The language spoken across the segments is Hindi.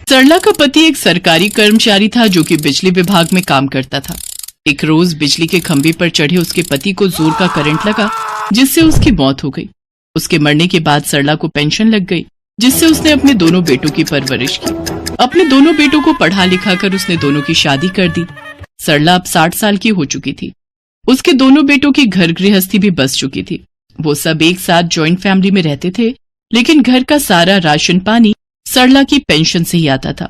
सरला का पति एक सरकारी कर्मचारी था जो कि बिजली विभाग में काम करता था। एक रोज बिजली के खंभे पर चढ़े उसके पति को जोर का करंट लगा, जिससे उसकी मौत हो गई। उसके मरने के बाद सरला को पेंशन लग गई, जिससे उसने अपने दोनों बेटों की परवरिश की। अपने दोनों बेटों को पढ़ा लिखा कर उसने दोनों की शादी कर दी। सरला अब 60 साल की हो चुकी थी। उसके दोनों बेटों की घर गृहस्थी भी बस चुकी थी। वो सब एक साथ जॉइंट फैमिली में रहते थे, लेकिन घर का सारा राशन पानी सरला की पेंशन से ही आता था।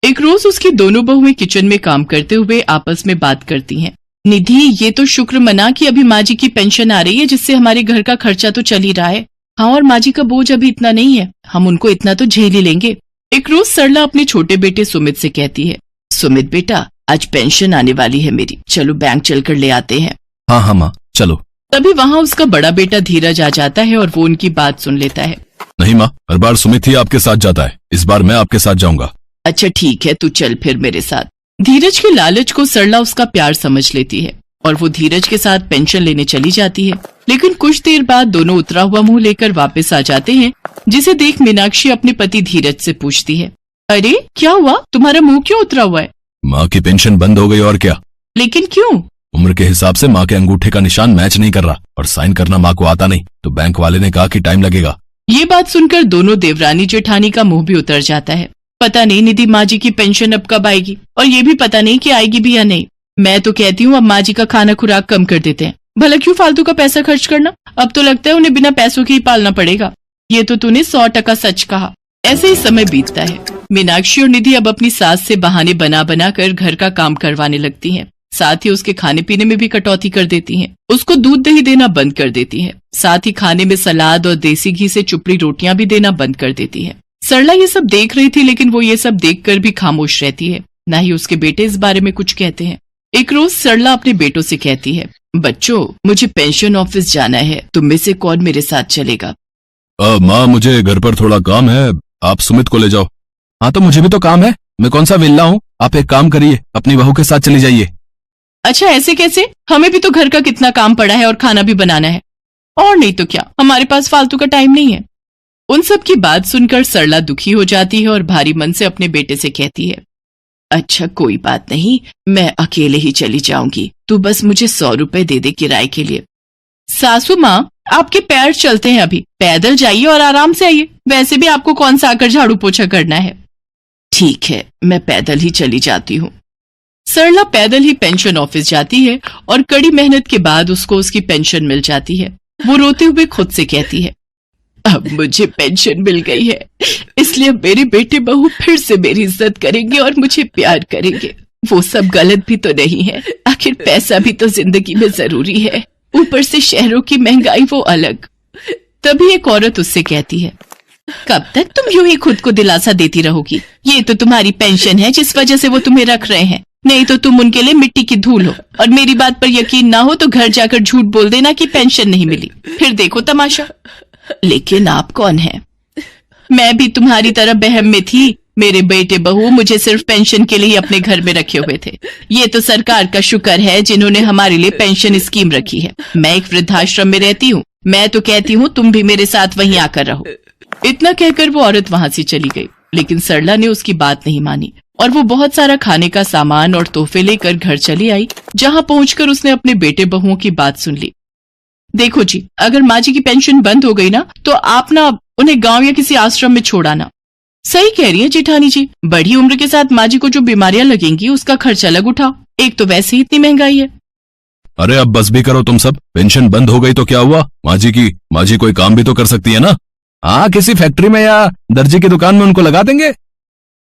एक रोज उसकी दोनों बहुएं किचन में काम करते हुए आपस में बात करती हैं। निधि, ये तो शुक्र मना कि अभी माँ जी की पेंशन आ रही है, जिससे हमारे घर का खर्चा तो चल ही रहा है। हाँ, और माँ जी का बोझ अभी इतना नहीं है, हम उनको इतना तो झेल ही लेंगे। एक रोज सरला अपने छोटे बेटे सुमित से कहती है, सुमित बेटा, आज पेंशन आने वाली है मेरी, चलो बैंक चलकर ले आते हैं। हाँ हाँ माँ, चलो। तभी वहाँ उसका बड़ा बेटा धीरज आ जाता है और वो उनकी बात सुन लेता है। नहीं माँ, हर बार सुमित ही आपके साथ जाता है, इस बार मैं आपके साथ जाऊंगा। अच्छा ठीक है, तू चल फिर मेरे साथ। धीरज के लालच को सरला उसका प्यार समझ लेती है और वो धीरज के साथ पेंशन लेने चली जाती है। लेकिन कुछ देर बाद दोनों उतरा हुआ मुंह लेकर वापस आ जाते हैं, जिसे देख मीनाक्षी अपने पति धीरज से पूछती है, अरे क्या हुआ, तुम्हारा मुंह क्यों उतरा हुआ है? माँ की पेंशन बंद हो गई और क्या। लेकिन क्यों? उम्र के हिसाब से माँ के अंगूठे का निशान मैच नहीं कर रहा और साइन करना माँ को आता नहीं, तो बैंक वाले ने कहा कि टाइम लगेगा। ये बात सुनकर दोनों देवरानी जेठानी का मुंह भी उतर जाता है। पता नहीं निधि माँ जी की पेंशन अब कब आएगी, और ये भी पता नहीं कि आएगी भी या नहीं। मैं तो कहती हूँ अब माँ जी का खाना खुराक कम कर देते हैं, भला क्यों फालतू का पैसा खर्च करना। अब तो लगता है उन्हें बिना पैसों के ही पालना पड़ेगा। ये तो तूने 100% सच कहा। ऐसे ही समय बीतता है। मीनाक्षी और निधि अब अपनी सास से बहाने बना बना कर घर का काम करवाने लगती हैं। साथ ही उसके खाने पीने में भी कटौती कर देती हैं। उसको दूध दही देना बंद कर देती हैं। साथ ही खाने में सलाद और देसी घी से चुपड़ी रोटियां भी देना बंद कर देती है। सरला ये सब देख रही थी, लेकिन वो ये सब देखकर भी खामोश रहती है। न ही उसके बेटे इस बारे में कुछ कहते हैं। एक रोज सरला अपने बेटों से कहती है, बच्चों, मुझे पेंशन ऑफिस जाना है, तुम में से कौन मेरे साथ चलेगा? माँ, मुझे घर पर थोड़ा काम है, आप सुमित को ले जाओ। हाँ, तो मुझे भी तो काम है, मैं कौन सा विल्ला हूँ। आप एक काम करिए, अपनी बहू के साथ चली जाइए। अच्छा, ऐसे कैसे? हमें भी तो घर का कितना काम पड़ा है और खाना भी बनाना है। और नहीं तो क्या, हमारे पास फालतू का टाइम नहीं है। उन सब की बात सुनकर सरला दुखी हो जाती है और भारी मन से अपने बेटे से कहती है, अच्छा कोई बात नहीं, मैं अकेले ही चली जाऊंगी, तू बस मुझे 100 रुपए दे दे किराए के लिए। सासू माँ, आपके पैर चलते हैं, अभी पैदल जाइए और आराम से आइए। वैसे भी आपको कौन सा आकर झाड़ू पोछा करना है। ठीक है, मैं पैदल ही चली जाती हूँ। सरला पैदल ही पेंशन ऑफिस जाती है और कड़ी मेहनत के बाद उसको उसकी पेंशन मिल जाती है। वो रोते हुए खुद से कहती है, अब मुझे पेंशन मिल गई है, इसलिए मेरे बेटे बहू फिर से मेरी इज्जत करेंगे और मुझे प्यार करेंगे। वो सब गलत भी तो नहीं है, आखिर पैसा भी तो जिंदगी में जरूरी है, ऊपर से शहरों की महंगाई वो अलग। तभी एक औरत उससे कहती है, कब तक तुम यूं ही खुद को दिलासा देती रहोगी? ये तो तुम्हारी पेंशन है जिस वजह से वो तुम्हें रख रहे हैं, नहीं तो तुम उनके लिए मिट्टी की धूल हो। और मेरी बात पर यकीन ना हो तो घर जाकर झूठ बोल देना कि पेंशन नहीं मिली, फिर देखो तमाशा। लेकिन आप कौन हैं? मैं भी तुम्हारी तरह बहम में थी। मेरे बेटे बहू मुझे सिर्फ पेंशन के लिए ही अपने घर में रखे हुए थे। ये तो सरकार का शुक्र है जिन्होंने हमारे लिए पेंशन स्कीम रखी है। मैं एक वृद्धाश्रम में रहती हूँ, मैं तो कहती हूँ तुम भी मेरे साथ वहीं आकर रहो। इतना कहकर वो औरत वहां से चली गई, लेकिन सरला ने उसकी बात नहीं मानी और वो बहुत सारा खाने का सामान और तोहफे लेकर घर चली आई, जहां पहुंचकर उसने अपने बेटे बहुओं की बात सुन ली। देखो जी, अगर माँ जी की पेंशन बंद हो गई ना, तो आप ना उन्हें गांव या किसी आश्रम में छोड़ आना। सही कह रही है जेठानी जी, बड़ी उम्र के साथ माँ जी को जो बीमारियां लगेंगी उसका खर्च अलग उठाओ, एक तो वैसे ही इतनी महंगाई है। अरे अब बस भी करो तुम सब, पेंशन बंद हो गई तो क्या हुआ, माँ जी कोई काम भी तो कर सकती है ना। हाँ, किसी फैक्ट्री में या दर्जी की दुकान में उनको लगा देंगे।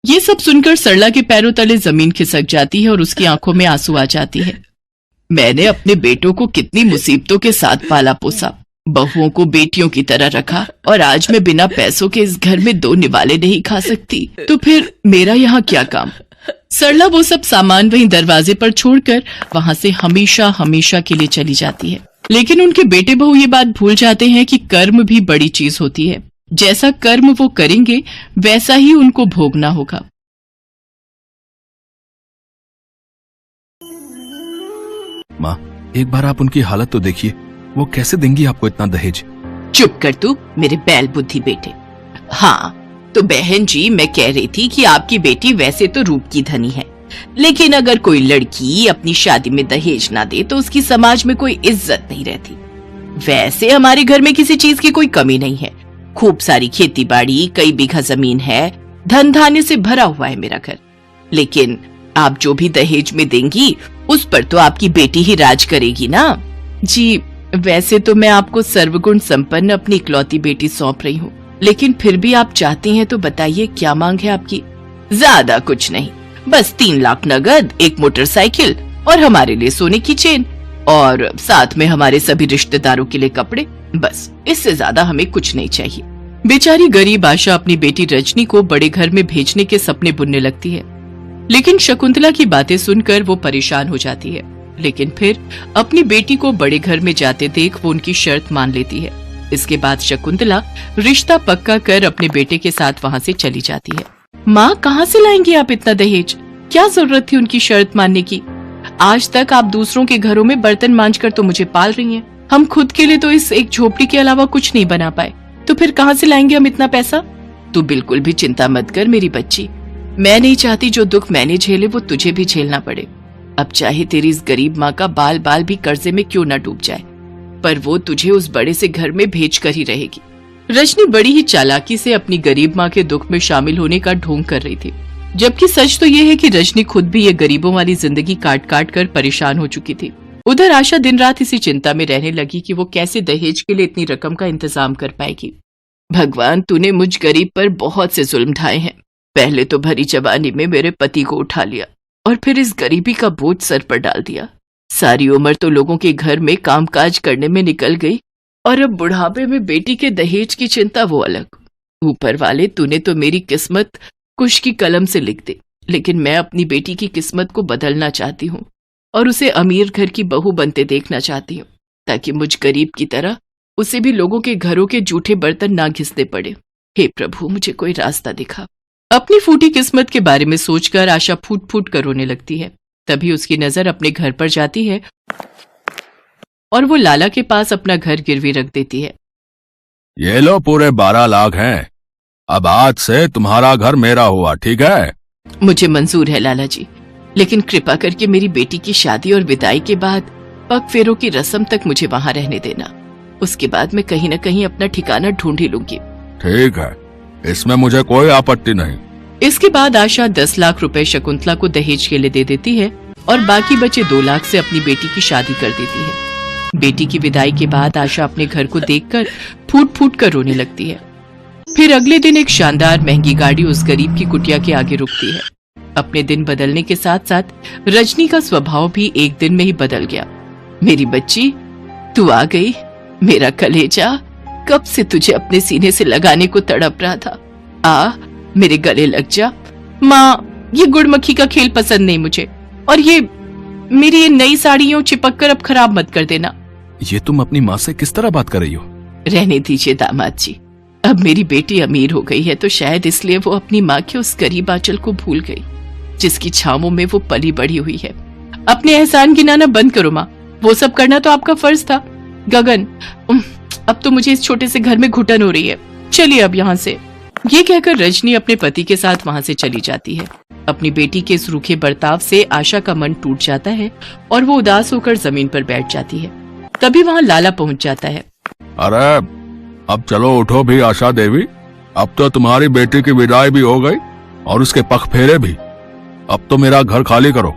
ये सब सुनकर सरला के पैरों तले जमीन खिसक जाती है और उसकी आंखों में आंसू आ जाती है। मैंने अपने बेटों को कितनी मुसीबतों के साथ पाला पोसा, बहुओं को बेटियों की तरह रखा, और आज मैं बिना पैसों के इस घर में 2 निवाले नहीं खा सकती, तो फिर मेरा यहाँ क्या काम। सरला वो सब सामान वहीं दरवाजे पर छोड़कर वहां से हमेशा हमेशा के लिए चली जाती है। लेकिन उनके बेटे बहू ये बात भूल जाते हैं कि कर्म भी बड़ी चीज होती है। जैसा कर्म वो करेंगे वैसा ही उनको भोगना होगा। माँ, एक बार आप उनकी हालत तो देखिए, वो कैसे देंगी आपको इतना दहेज। चुप कर तू मेरे बैल बुद्धि बेटे। हाँ, तो बहन जी, मैं कह रही थी कि आपकी बेटी वैसे तो रूप की धनी है, लेकिन अगर कोई लड़की अपनी शादी में दहेज ना दे तो उसकी समाज में कोई इज्जत नहीं रहती। वैसे हमारे घर में किसी चीज की कोई कमी नहीं है, खूब सारी खेती बाड़ी, कई बीघा जमीन है, धन धान्य से भरा हुआ है मेरा घर। लेकिन आप जो भी दहेज में देंगी उस पर तो आपकी बेटी ही राज करेगी ना। जी, वैसे तो मैं आपको सर्वगुण संपन्न अपनी इकलौती बेटी सौंप रही हूँ, लेकिन फिर भी आप चाहती हैं तो बताइए क्या मांग है आपकी। ज्यादा कुछ नहीं, बस 3 लाख नगद, एक मोटरसाइकिल और हमारे लिए सोने की चेन, और साथ में हमारे सभी रिश्तेदारों के लिए कपड़े। बस, इससे ज्यादा हमें कुछ नहीं चाहिए। बेचारी गरीब आशा अपनी बेटी रजनी को बड़े घर में भेजने के सपने बुनने लगती है, लेकिन शकुंतला की बातें सुनकर वो परेशान हो जाती है। लेकिन फिर अपनी बेटी को बड़े घर में जाते देख वो उनकी शर्त मान लेती है। इसके बाद शकुंतला रिश्ता पक्का कर अपने बेटे के साथ वहाँ से चली जाती है। माँ, कहाँ से लाएंगी आप इतना दहेज? क्या जरूरत थी उनकी शर्त मानने की? आज तक आप दूसरों के घरों में बर्तन मांझकर तो मुझे पाल रही हैं। हम खुद के लिए तो इस एक झोपड़ी के अलावा कुछ नहीं बना पाए, तो फिर कहाँ से लाएंगे हम इतना पैसा? तू बिल्कुल भी चिंता मत कर मेरी बच्ची, मैं नहीं चाहती जो दुख मैंने झेले वो तुझे भी झेलना पड़े। अब चाहे तेरी इस गरीब माँ का बाल बाल भी कर्जे में क्यों न डूब जाए, पर वो तुझे उस बड़े से घर में भेज कर ही रहेगी। रजनी बड़ी ही चालाकी से अपनी गरीब माँ के दुख में शामिल होने का ढोंग कर रही थी, जबकि सच तो ये है कि रजनी खुद भी ये गरीबों वाली जिंदगी काट काट कर परेशान हो चुकी थी। उधर आशा दिन रात इसी चिंता में रहने लगी कि वो कैसे दहेज के लिए इतनी रकम का इंतजाम कर पाएगी। भगवान, तूने मुझ गरीब पर बहुत से जुल्म ढाए हैं। पहले तो भरी जवानी में मेरे पति को उठा लिया और फिर इस गरीबी का बोझ सर पर डाल दिया। सारी उम्र तो लोगों के घर में कामकाज करने में निकल गई और अब बुढ़ापे में बेटी के दहेज की चिंता वो अलग। ऊपर वाले, तूने तो मेरी किस्मत कुश की कलम से लिख दी, लेकिन मैं अपनी बेटी की किस्मत को बदलना चाहती हूँ और उसे अमीर घर की बहू बनते देखना चाहती हूँ, ताकि मुझ गरीब की तरह उसे भी लोगों के घरों के जूठे बर्तन ना घिसने पड़े। हे प्रभु, मुझे कोई रास्ता दिखा। अपनी फूटी किस्मत के बारे में सोचकर आशा फूट फूट कर रोने लगती है। तभी उसकी नजर अपने घर पर जाती है और वो लाला के पास अपना घर गिरवी रख देती है। ये लो, पूरे 12 लाख हैं। अब आज से तुम्हारा घर मेरा हुआ, ठीक है? मुझे मंजूर है लाला जी, लेकिन कृपा करके मेरी बेटी की शादी और विदाई के बाद पग फेरों की रस्म तक मुझे वहाँ रहने देना। उसके बाद मैं कहीं न कहीं अपना ठिकाना ढूंढ ही लूंगी। ठीक है, इसमें मुझे कोई आपत्ति नहीं। इसके बाद आशा 10 लाख रुपए शकुंतला को दहेज के लिए दे देती है और बाकी बचे 2 लाख से अपनी बेटी की शादी कर देती है। बेटी की विदाई के बाद आशा अपने घर को देखकर फूट फूट कर रोने लगती है। फिर अगले दिन एक शानदार महंगी गाड़ी उस गरीब की कुटिया के आगे रुकती है। अपने दिन बदलने के साथ साथ रजनी का स्वभाव भी एक दिन में ही बदल गया। मेरी बच्ची, तू आ गई। मेरा कलेजा कब से तुझे अपने सीने से लगाने को तड़प रहा था। आ, मेरे गले लग जा। माँ, ये गुड़ मक्खी का खेल पसंद नहीं मुझे, और ये मेरी ये नई साड़ियों चिपक कर अब खराब मत कर देना। ये तुम अपनी माँ से किस तरह बात कर रही हो? रहने दीजिए दामाद जी, अब मेरी बेटी अमीर हो गई है तो शायद इसलिए वो अपनी माँ के उस गरीब आंचल को भूल गई जिसकी छावों में वो पली बड़ी हुई है। अपने एहसान गिनाना बंद करो माँ, वो सब करना तो आपका फर्ज था। गगन, अब तो मुझे इस छोटे से घर में घुटन हो रही है, चलिए अब यहाँ से। ये कहकर रजनी अपने पति के साथ वहाँ से चली जाती है। अपनी बेटी के इस रूखे बर्ताव से आशा का मन टूट जाता है और वो उदास होकर जमीन पर बैठ जाती है। तभी वहाँ लाला पहुँच जाता है। अरे अब चलो, उठो भी आशा देवी, अब तो तुम्हारी बेटी की विदाई भी हो गई और उसके पग फेरे भी। अब तो मेरा घर खाली करो।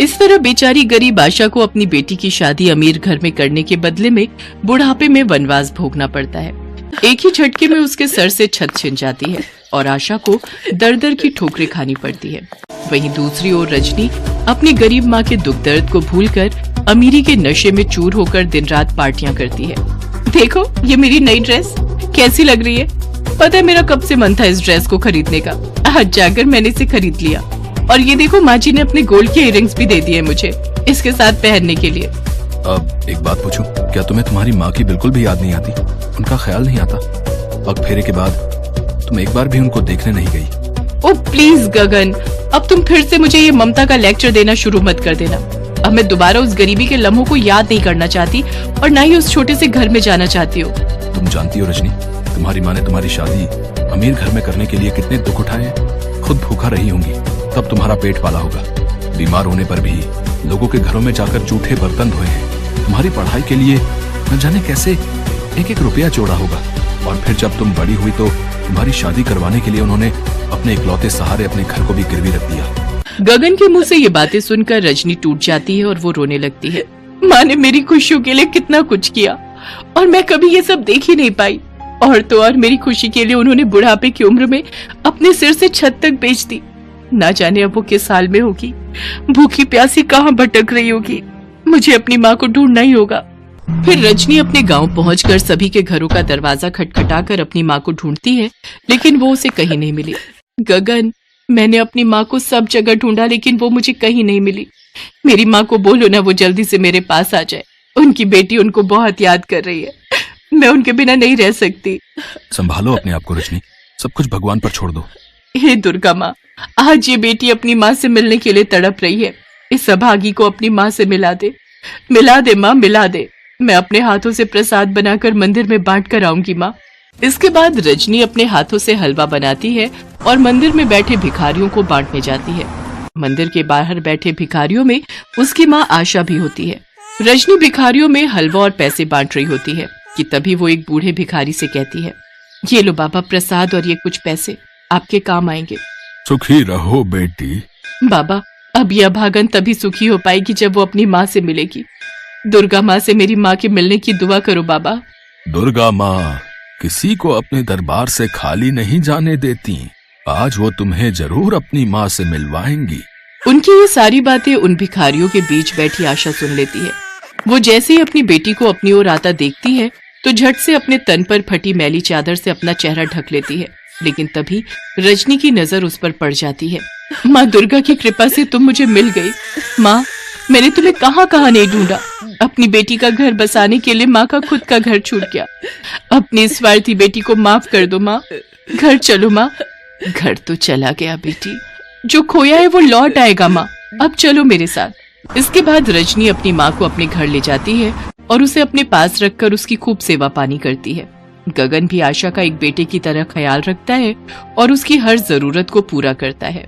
इस तरह बेचारी गरीब आशा को अपनी बेटी की शादी अमीर घर में करने के बदले में बुढ़ापे में वनवास भोगना पड़ता है। एक ही झटके में उसके सर से छत छिन जाती है और आशा को दर दर की ठोकरें खानी पड़ती है। वहीं दूसरी ओर रजनी अपनी गरीब माँ के दुख दर्द को भूलकर अमीरी के नशे में चूर होकर दिन रात पार्टियां करती है। देखो, ये मेरी नई ड्रेस कैसी लग रही है। पता है मेरा कब से मन था इस ड्रेस को खरीदने का, आज जाकर मैंने इसे खरीद लिया। और ये देखो, माँ जी ने अपने गोल्ड के इयररिंग्स भी दे दिए मुझे इसके साथ पहनने के लिए। अब एक बात पूछूं, क्या तुम्हें तुम्हारी माँ की बिल्कुल भी याद नहीं आती? उनका ख्याल नहीं आता? पग फेरे के बाद तुम एक बार भी उनको देखने नहीं गई? ओ प्लीज गगन, अब तुम फिर से मुझे ये ममता का लेक्चर देना शुरू मत कर देना। अब मैं दोबारा उस गरीबी के लम्हों को याद नहीं करना चाहती और न ही उस छोटे से घर में जाना चाहती हूँ। तुम जानती हो रजनी, तुम्हारी माँ ने तुम्हारी शादी अमीर घर में करने के लिए कितने दुख उठाए हैं। खुद भूखा रही होंगी, तब तुम्हारा पेट पाला होगा। बीमार होने पर भी लोगों के घरों में जाकर जूठे बर्तन धोए हैं। तुम्हारी पढ़ाई के लिए न जाने कैसे एक एक रुपया जोड़ा होगा। और फिर जब तुम बड़ी हुई तो तुम्हारी शादी करवाने के लिए उन्होंने अपने इकलौते सहारे अपने घर को भी गिरवी रख दिया। गगन के मुंह से ये बातें सुनकर रजनी टूट जाती है और वो रोने लगती है। माँ ने मेरी खुशियों के लिए कितना कुछ किया और मैं कभी ये सब देख ही नहीं पाई। और तो और मेरी खुशी के लिए उन्होंने बुढ़ापे की उम्र में अपने सिर से छत तक बेच दी। ना जाने अब वो किस हाल में होगी, भूखी प्यासी कहाँ भटक रही होगी। मुझे अपनी माँ को ढूंढना ही होगा। फिर रजनी अपने गांव पहुंचकर सभी के घरों का दरवाजा खटखटाकर अपनी माँ को ढूंढती है, लेकिन वो उसे कहीं नहीं मिली। गगन, मैंने अपनी माँ को सब जगह ढूंढा लेकिन वो मुझे कहीं नहीं मिली। मेरी माँ को बोलो ना वो जल्दी से मेरे पास आ जाए। उनकी बेटी उनको बहुत याद कर रही है। मैं उनके बिना नहीं रह सकती। संभालो अपने आप को रजनी, सब कुछ भगवान पर छोड़ दो। हे दुर्गा माँ, आज ये बेटी अपनी माँ से मिलने के लिए तड़प रही है। इस अभागी को अपनी माँ से मिला दे। मिला दे माँ, मिला दे। मैं अपने हाथों से प्रसाद बनाकर मंदिर में बांट कर आऊंगी माँ। इसके बाद रजनी अपने हाथों से हलवा बनाती है और मंदिर में बैठे भिखारियों को बांटने जाती है। मंदिर के बाहर बैठे भिखारियों में उसकी माँ आशा भी होती है। रजनी भिखारियों में हलवा और पैसे बांट रही होती है कि तभी वो एक बूढ़े भिखारी से कहती है, ये लो बाबा प्रसाद और ये कुछ पैसे, आपके काम आएंगे। सुखी रहो बेटी। बाबा, अब यह अभागन तभी सुखी हो पाएगी जब वो अपनी माँ से मिलेगी। दुर्गा माँ से मेरी माँ के मिलने की दुआ करो बाबा। दुर्गा माँ किसी को अपने दरबार से खाली नहीं जाने देती। आज वो तुम्हें जरूर अपनी माँ से मिलवाएंगी। उनकी ये सारी बातें उन भिखारियों के बीच बैठी आशा सुन लेती है। वो जैसे ही अपनी बेटी को अपनी ओर आता देखती है तो झट से अपने तन पर फटी मैली चादर से अपना चेहरा ढक लेती है। लेकिन तभी रजनी की नजर उस पर पड़ जाती है। माँ दुर्गा की कृपा से तुम मुझे मिल गई। माँ, मैंने तुम्हें कहाँ कहाँ नहीं ढूंढा। अपनी बेटी का घर बसाने के लिए माँ का खुद का घर छूट गया। अपनी स्वार्थी बेटी को माफ कर दो माँ। घर चलो माँ। घर तो चला गया बेटी, जो खोया है वो लौट आएगा माँ। अब चलो मेरे साथ। इसके बाद रजनी अपनी माँ को अपने घर ले जाती है और उसे अपने पास रखकर उसकी खूब सेवा पानी करती है। गगन भी आशा का एक बेटे की तरह ख्याल रखता है और उसकी हर जरूरत को पूरा करता है।